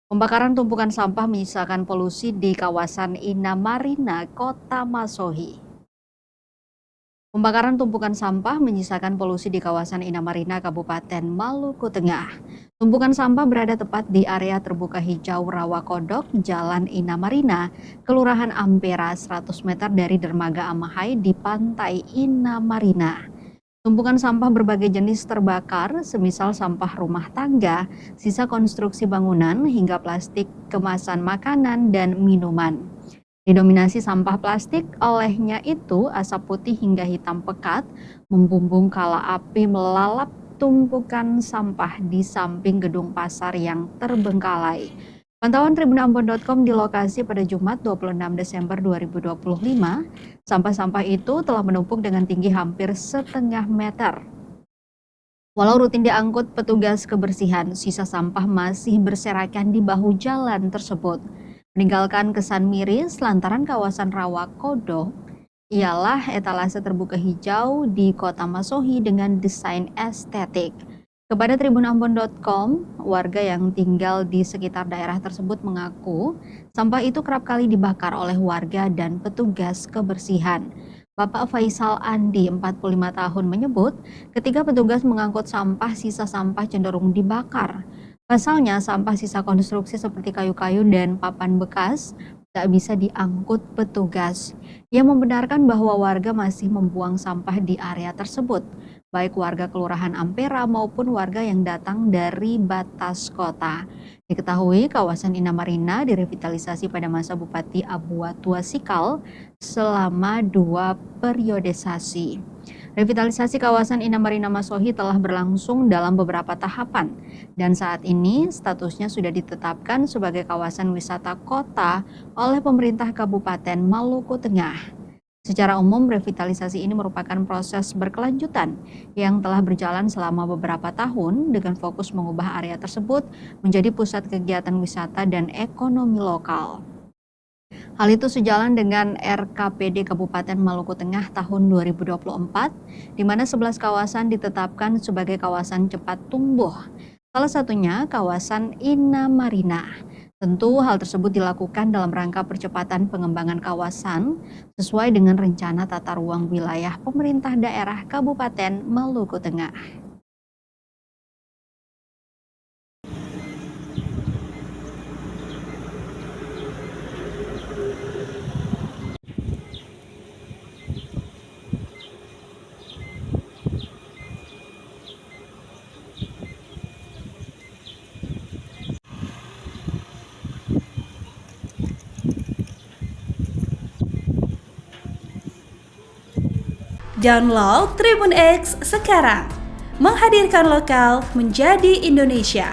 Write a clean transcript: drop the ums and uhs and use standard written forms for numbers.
Pembakaran tumpukan sampah menyisakan polusi di kawasan Innamarina, Kota Masohi. Pembakaran tumpukan sampah menyisakan polusi di kawasan Innamarina, Kabupaten Maluku Tengah. Tumpukan sampah berada tepat di area terbuka hijau Rawa Kodok, Jalan Innamarina, Kelurahan Ampera, 100 meter dari Dermaga Amahai di pantai Innamarina. Tumpukan sampah berbagai jenis terbakar, semisal sampah rumah tangga, sisa konstruksi bangunan, hingga plastik kemasan makanan dan minuman. Didominasi sampah plastik, olehnya itu asap putih hingga hitam pekat membumbung kala api melalap tumpukan sampah di samping gedung pasar yang terbengkalai. Pantauan tribunambon.com di lokasi pada Jumat 26 Desember 2025, sampah-sampah itu telah menumpuk dengan tinggi hampir setengah meter. Walau rutin diangkut petugas kebersihan, sisa sampah masih berserakan di bahu jalan tersebut, meninggalkan kesan miris lantaran kawasan Rawa Kodok ialah etalase terbuka hijau di Kota Masohi dengan desain estetik. Kepada tribunambon.com, warga yang tinggal di sekitar daerah tersebut mengaku sampah itu kerap kali dibakar oleh warga dan petugas kebersihan. Bapak Faisal Andi, 45 tahun, menyebut ketika petugas mengangkut sampah, sisa sampah cenderung dibakar. Pasalnya, sampah sisa konstruksi seperti kayu-kayu dan papan bekas tak bisa diangkut petugas. Ia membenarkan bahwa warga masih membuang sampah di area tersebut, baik warga Kelurahan Ampera maupun warga yang datang dari batas kota. Diketahui kawasan Innamarina direvitalisasi pada masa Bupati Abu Watua Sikal selama 2 periodisasi. Revitalisasi kawasan Innamarina Masohi telah berlangsung dalam beberapa tahapan dan saat ini statusnya sudah ditetapkan sebagai kawasan wisata kota oleh pemerintah Kabupaten Maluku Tengah. Secara umum, revitalisasi ini merupakan proses berkelanjutan yang telah berjalan selama beberapa tahun dengan fokus mengubah area tersebut menjadi pusat kegiatan wisata dan ekonomi lokal. Hal itu sejalan dengan RKPD Kabupaten Maluku Tengah tahun 2024, di mana 11 kawasan ditetapkan sebagai kawasan cepat tumbuh. Salah satunya kawasan Innamarina. Tentu hal tersebut dilakukan dalam rangka percepatan pengembangan kawasan sesuai dengan rencana tata ruang wilayah pemerintah daerah Kabupaten Maluku Tengah. Download Tribun X sekarang, menghadirkan lokal menjadi Indonesia.